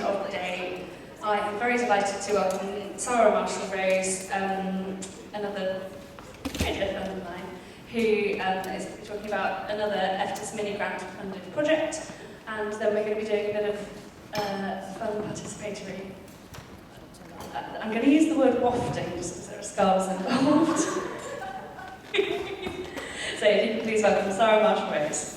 of the day, I am very delighted to welcome Sara Marshall-Rose, another very dear friend of mine, who is talking about another EFDSS mini grant funded project, and then we're going to be doing a bit of fun participatory. I'm going to use the word wafting just because there are scarves involved. So if you can please welcome Sara Marshall-Rose.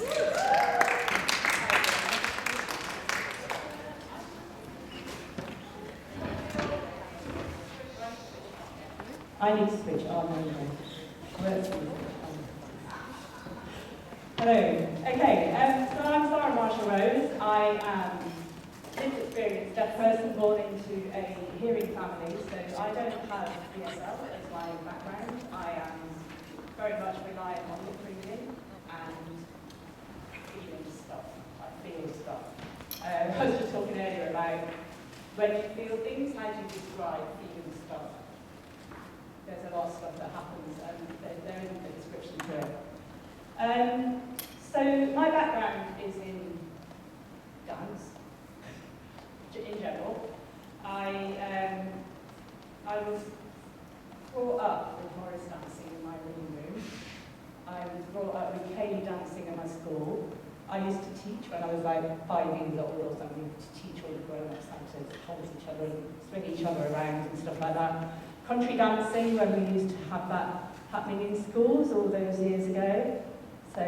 I need to switch on anyway. Hello. Okay, so I'm Sara Marshall-Rose. I am a lived experienced deaf person born into a hearing family, so I don't have BSL as my background. I am very much reliant on lip reading and feeling stuff. I feel stuff. I was just talking earlier about when you feel things, how do you describe feeling stuff? There's a lot of stuff that happens, and there isn't a description to it. So my background is in dance, in general. I was brought up with Morris dancing in my living room. I was brought up with ceilidh dancing at my school. I used to teach when I was like 5 years old or something, to teach all the grown-ups how to hold each other and swing each other around and stuff like that. Country dancing, when we used to have that happening in schools all those years ago. So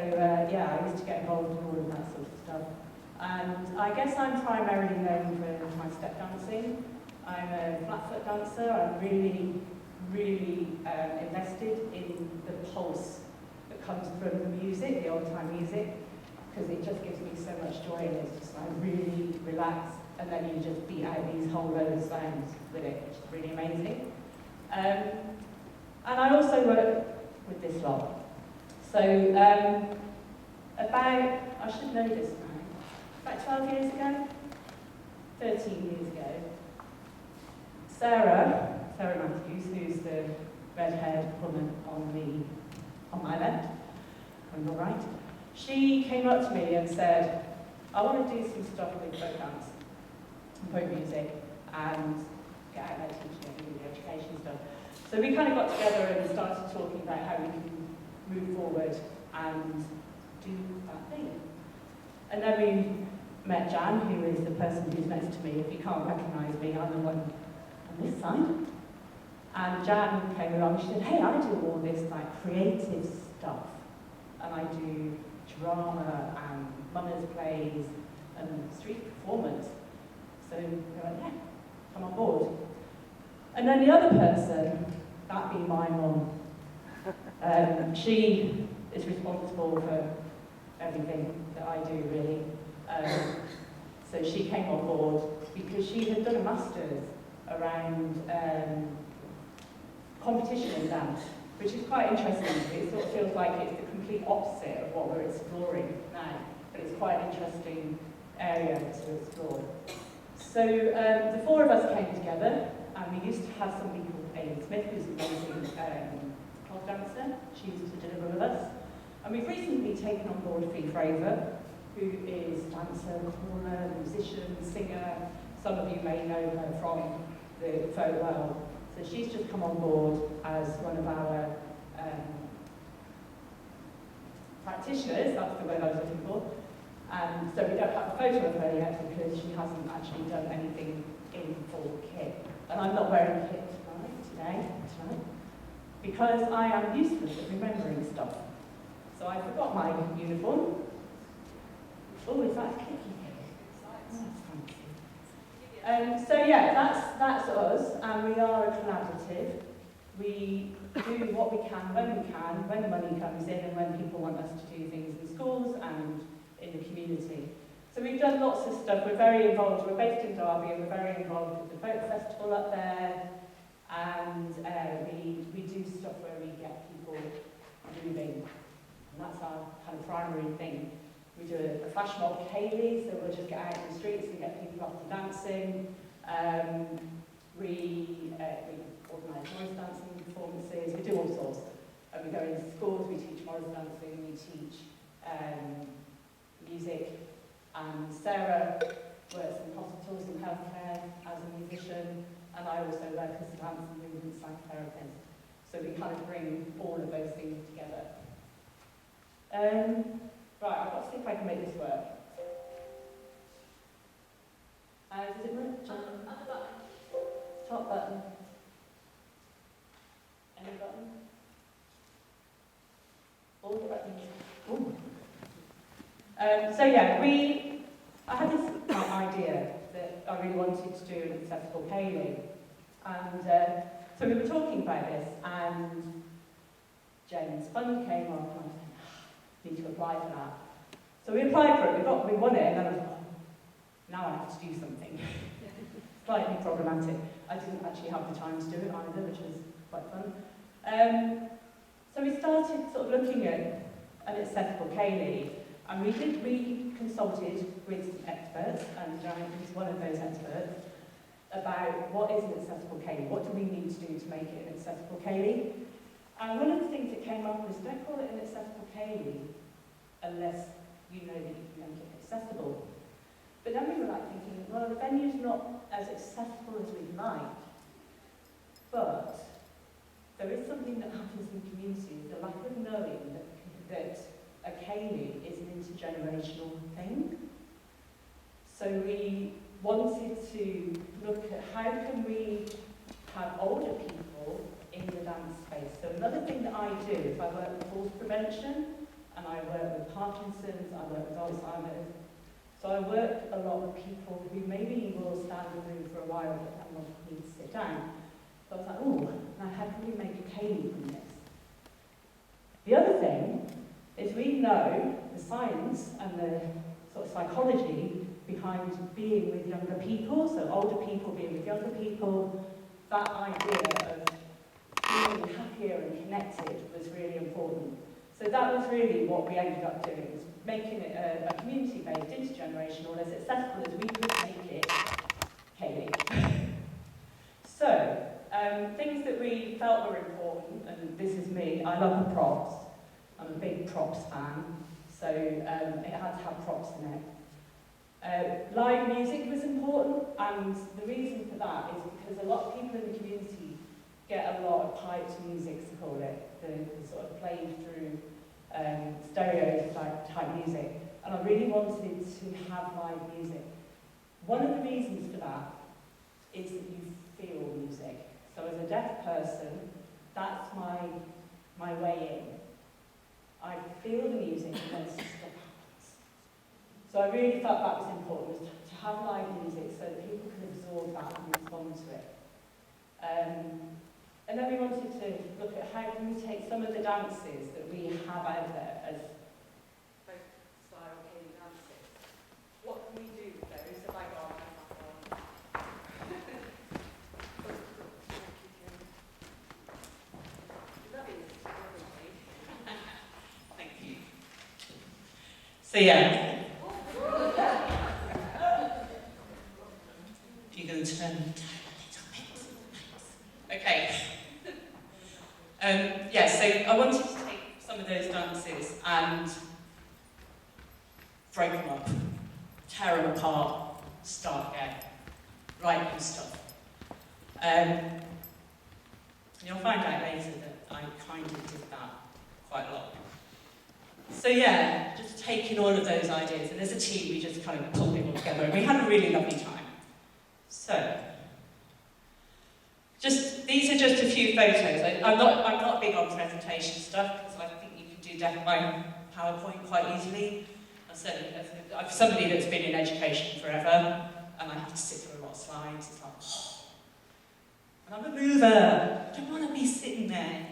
yeah, I used to get involved in all of that sort of stuff. And I guess I'm primarily known for my step dancing. I'm a flat-foot dancer. I'm really, really invested in the pulse that comes from the music, the old-time music, because it just gives me so much joy, and it's just like really relaxed, and then you just beat out these whole load of sounds with it, which is really amazing. And I also work with this lot. So I should know this now, about 12 years ago, 13 years ago, Sara Matthews, who's the red-haired woman on my left, on your right, she came up to me and said, I want to do some stuff with folk dance and folk music and get out there teaching and doing the education stuff. So we kind of got together and started talking about how we can move forward and do that thing. And then we met Jan, who is the person who's next to me. If you can't recognise me, I'm the one on this side. And Jan came along, she said, hey, I do all this like creative stuff. And I do drama and mummers plays and street performance. So we went, yeah, come on board. And then the other person, that being my mum, she is responsible for everything that I do, really. So she came on board because she had done a master's around competition in dance, which is quite interesting. It sort of feels like it's the complete opposite of what we're exploring now, but it's quite an interesting area to explore. So the four of us came together, and we used to have somebody called Aileen Smith, who's an amazing clog dancer. She used to deliver with us. And we've recently taken on board Fee Fraser, who is dancer, caller, musician, singer. Some of you may know her from the folk world. So she's just come on board as one of our practitioners, that's the word I was looking for. And so we don't have a photo of her yet because she hasn't actually done anything in full kit. And I'm not wearing kit tonight, because I am useless at remembering stuff. So I forgot my uniform. Oh, is that a clicky? Oh, that's fancy. So yeah, that's us, and we are a collaborative. We do what we can, when money comes in, and when people want us to do things in schools and in the community. So we've done lots of stuff. We're very involved. We're based in Derby, and we're very involved with the folk festival up there. And we do stuff where we get people moving. And that's our kind of primary thing. We do a flash mob ceilidh, so we'll just get out in the streets and get people up and dancing. We organise Morris dancing performances. We do all sorts. We go into schools, we teach Morris dancing, we teach music. And Sarah works in hospitals and healthcare as a musician, and I also work as a dance movement psychotherapist. So we kind of bring all of those things together. Right, I've got to see if I can make this work. Does it work? Other button. Top button. Any button? All the buttons. Ooh. So yeah, I had this idea that I really wanted to do an accessible ceilidh. And so we were talking about this, and James Fund came up, and I was like, need to apply for that. So we applied for it, we won it, and then I was like, oh, now I have to do something. Slightly problematic. I didn't actually have the time to do it either, which was quite fun. So we started sort of looking at an accessible ceilidh, and we consulted with some experts, and Janet was one of those experts, about what is an accessible ceilidh, what do we need to do to make it an accessible ceilidh. And one of the things that came up was, don't call it an accessible ceilidh unless you know that you can make it accessible. But then we were like thinking, well, the venue's not as accessible as we'd like, but there is something that happens in communities, the lack of knowing that a ceilidh is an intergenerational thing. So we wanted to look at how can we have older people in the dance space. So another thing that I do is I work with falls prevention, and I work with Parkinson's, I work with Alzheimer's. So I work a lot with people who maybe will stand and move for a while, but then will need to sit down. So I was like, oh, now how can we make a ceilidh from this? The other thing is we know the science and the sort of psychology behind being with younger people, so older people being with younger people. That idea of being happier and connected was really important. So that was really what we ended up doing, was making it a community-based, intergenerational, as accessible as we could make it ceilidh. So, things that we felt were important, and this is me, I love the props. I'm a big props fan, so it had to have props in it. Live music was important, and the reason for that is because a lot of people in the community get a lot of piped music, to call it, the sort of played through stereo type music, and I really wanted to have live music. One of the reasons for that is that you feel music. So as a deaf person, that's my way in. I feel the music and then stuff happens. So I really felt that was important, was to have live music so that people can absorb that and respond to it. And then we wanted to look at how can we take some of the dances that we have out there as folk style ceilidh dances. What can we do with those? Have I got Thank you. So yeah. If you're going to turn a little bit. Okay. Yeah, so I wanted to take some of those dances and break them up, tear them apart, start again, write new stuff. And you'll find out later that I kind of did that quite a lot. So yeah, just taking all of those ideas, and as a team we just kind of pulled it all together, and we had a really lovely time. So, these are just a few photos. I'm not big on presentation stuff, because I think you can do deaf by PowerPoint quite easily. I'm somebody that's been in education forever, and I have to sit through a lot of slides. It's like, oh. And I'm a mover. I don't want to be sitting there.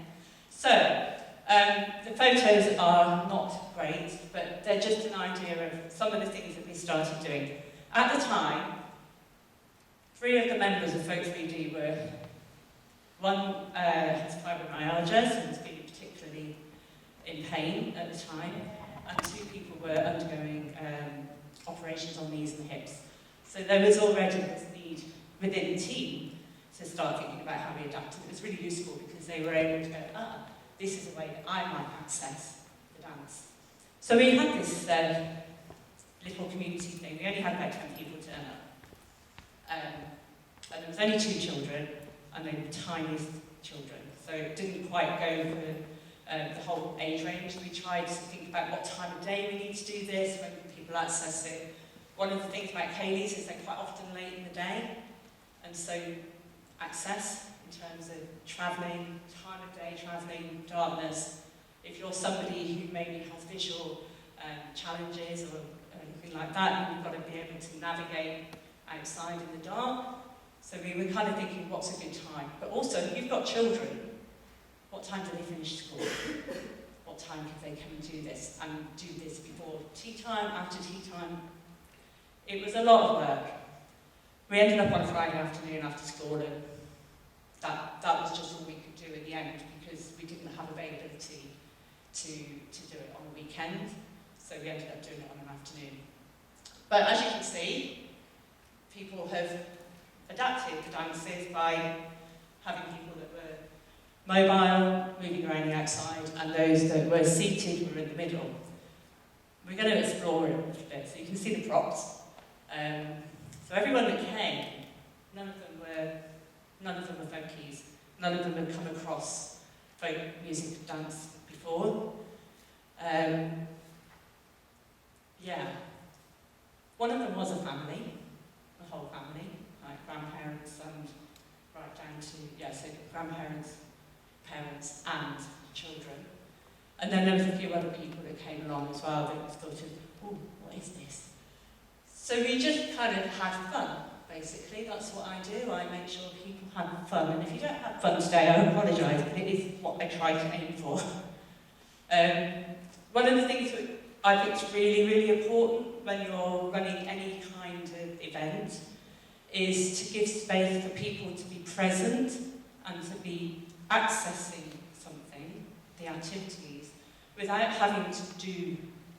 So, the photos are not great, but they're just an idea of some of the things that we started doing. At the time, 3 of the members of Folk 3D were, one has fibromyalgia, so was feeling particularly in pain at the time, and 2 people were undergoing operations on knees and hips. So there was already this need within the team to start thinking about how we adapted. It was really useful because they were able to go, this is a way that I might access the dance. So we had this little community thing. We only had about 10 people turn up. And there was only 2 children, and they were the tiniest children. So it didn't quite go for the whole age range. We tried to think about what time of day we need to do this, when people access it. One of the things about ceilidhs is they're quite often late in the day, and so access in terms of travelling, time of day travelling, darkness. If you're somebody who maybe has visual challenges or anything like that, you've got to be able to navigate outside in the dark. So we were kind of thinking, what's a good time? But also, if you've got children, what time do they finish school? What time can they come and do this? And do this before tea time, after tea time? It was a lot of work. We ended up on a Friday afternoon after school, and that was just all we could do at the end, because we didn't have availability to do it on a weekend. So we ended up doing it on an afternoon. But as you can see, people have adapted the dances by having people that were mobile, moving around the outside, and those that were seated were in the middle. We're going to explore it a little bit, so you can see the props. So everyone that came, none of them were folkies, none of them had come across folk music dance before. One of them was a family, a whole family, like grandparents and right down to, so grandparents, parents and children. And then there was a few other people that came along as well that thought of, oh, what is this? So we just kind of had fun, basically. That's what I do. I make sure people have fun. And if you don't have fun today, I apologise, but it is what I try to aim for. One of the things that I think is really, really important when you're running any kind of event is to give space for people to be present and to be accessing something, the activities, without having to do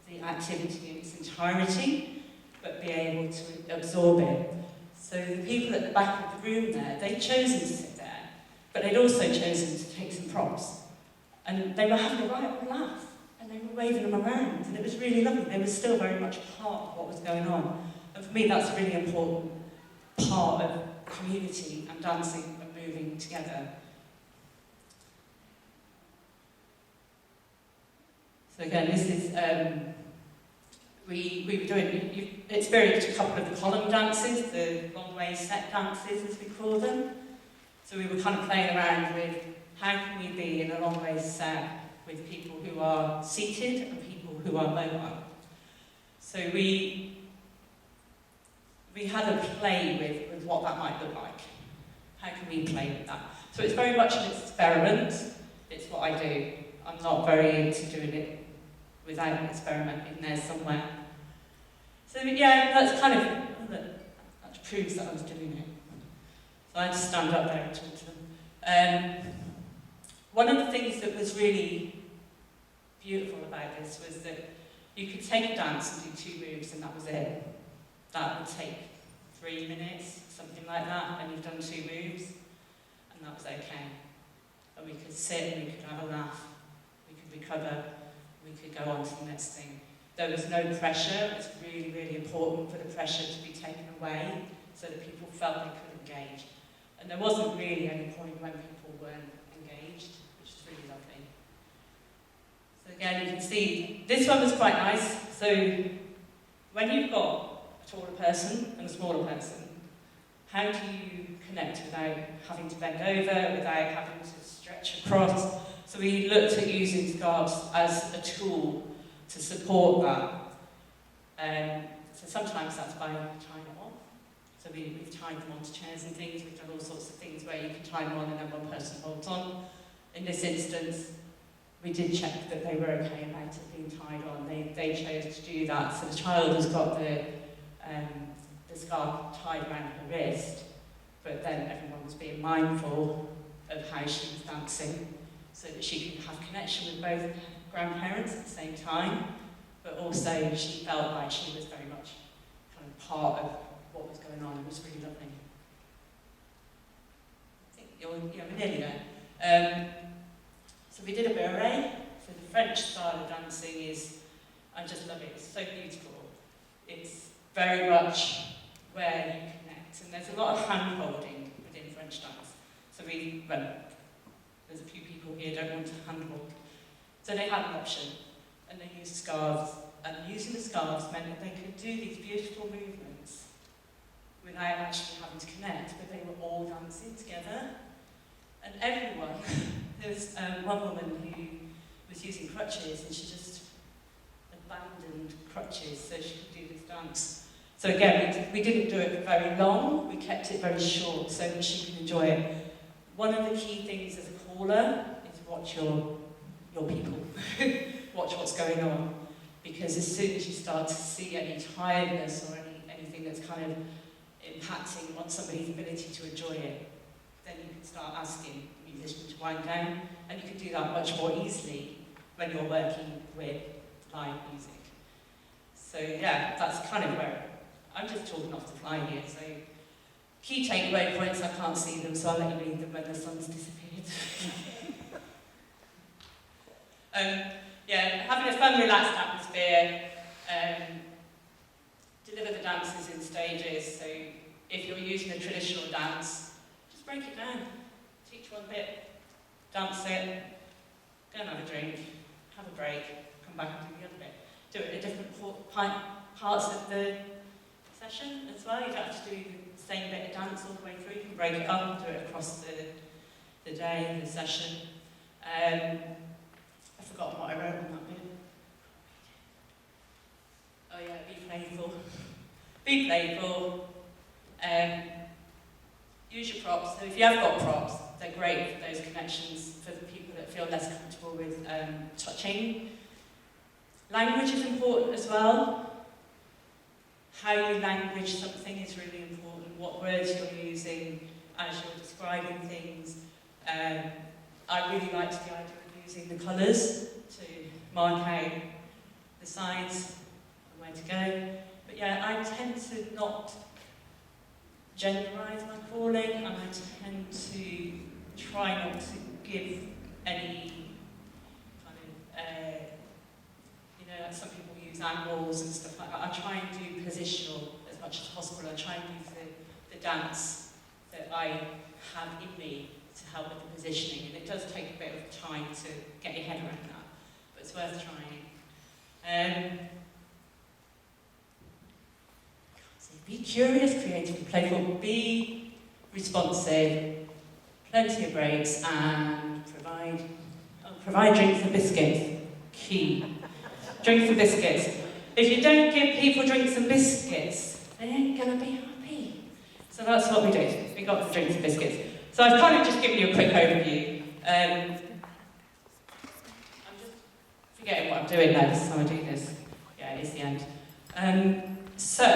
the activity in its entirety, but be able to absorb it. So the people at the back of the room there, they'd chosen to sit there, but they'd also chosen to take some props. And they were having a right old laugh, and they were waving them around, and it was really lovely. They were still very much part of what was going on. And for me, that's a really important part of community and dancing and moving together. So again, this is, we were doing, you've experienced a couple of the column dances, the long way set dances as we call them. So we were kind of playing around with how can we be in a long way set with people who are seated and people who are mobile. So we had a play with what that might look like. How can we play with that? So it's very much an experiment. It's what I do. I'm not very into doing it without an experiment in there somewhere. So yeah, that's kind of, that proves that I was doing it. So I had to stand up there and talk to them. One of the things that was really beautiful about this was that you could take a dance and do 2 moves and that was it. That would take 3 minutes, something like that, and you've done 2 moves, and that was okay. And we could sit and we could have a laugh, we could recover, we could go on to the next thing. There was no pressure. It's really, really important for the pressure to be taken away so that people felt they could engage. And there wasn't really any point when people weren't engaged, which is really lovely. So again, you can see, this one was quite nice. So when you've got a taller person and a smaller person, how do you connect without having to bend over, without having to stretch across? So we looked at using scarves as a tool to support that. So sometimes that's by tying it on. So we've tied them onto chairs and things. We've done all sorts of things where you can tie them on and then one person holds on. In this instance, we did check that they were okay about it being tied on. They chose to do that. So the child has got the scarf tied around her wrist, but then everyone was being mindful of how she was dancing so that she could have connection with both grandparents at the same time, but also she felt like she was very much kind of part of what was going on. It was really lovely. I think you're nearly there. So we did a beret. So the French style of dancing is, I just love it, it's so beautiful. It's very much where you connect, and there's a lot of hand-holding within French dance. So there's a few people here who don't want to hand-hold. So they had an option, and they used scarves, and using the scarves meant that they could do these beautiful movements without actually having to connect, but they were all dancing together. And everyone, there was one woman who was using crutches, and she just abandoned crutches so she could do this dance. So again, we didn't do it for very long, we kept it very short so that she could enjoy it. One of the key things as a caller is watch your people, watch what's going on, because as soon as you start to see any tiredness or anything that's kind of impacting on somebody's ability to enjoy it, then you can start asking the musician to wind down, and you can do that much more easily when you're working with live music. So yeah, that's kind of where I'm just talking off the fly here. So key takeaway points, I can't see them, so I'll let you read them when the sun's disappeared. Yeah, having a fun, relaxed atmosphere. Deliver the dances in stages. So if you're using a traditional dance, just break it down. Teach one bit, dance it, go and have a drink, have a break, come back and do the other bit. Do it at different parts of the session as well. You don't have to do the same bit of dance all the way through. You can break it up and do it across the day, the session. I've forgotten what I wrote on that bit. Oh yeah, be playful. Be playful. Use your props. So if you have got props, they're great for those connections for the people that feel less comfortable with touching. Language is important as well. How you language something is really important. What words you're using as you're describing things. I really liked the idea of using the colours to mark out the signs and where to go. But yeah, I tend to not genderise my calling, and I tend to try not to give any kind of, like some people use angles and stuff like that. I try and do positional as much as possible. I try and use the dance that I have in me to help with the positioning, and it does take a bit of time to get your head around that, but it's worth trying. Be curious, creative, playful, be responsive, plenty of breaks, and provide drinks and biscuits. Key. Drinks and biscuits. If you don't give people drinks and biscuits, they ain't going to be happy. So that's what we do. We got the drinks and biscuits. So I've kind of just given you a quick overview. I'm just forgetting what I'm doing now. This is how I do this. Yeah, it's the end. So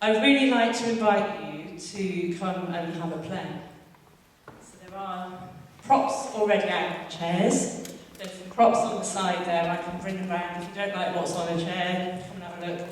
I'd really like to invite you to come and have a play. So there are props already out of chairs. There's some props on the side there I can bring around. If you don't like what's on a chair, come and have a look.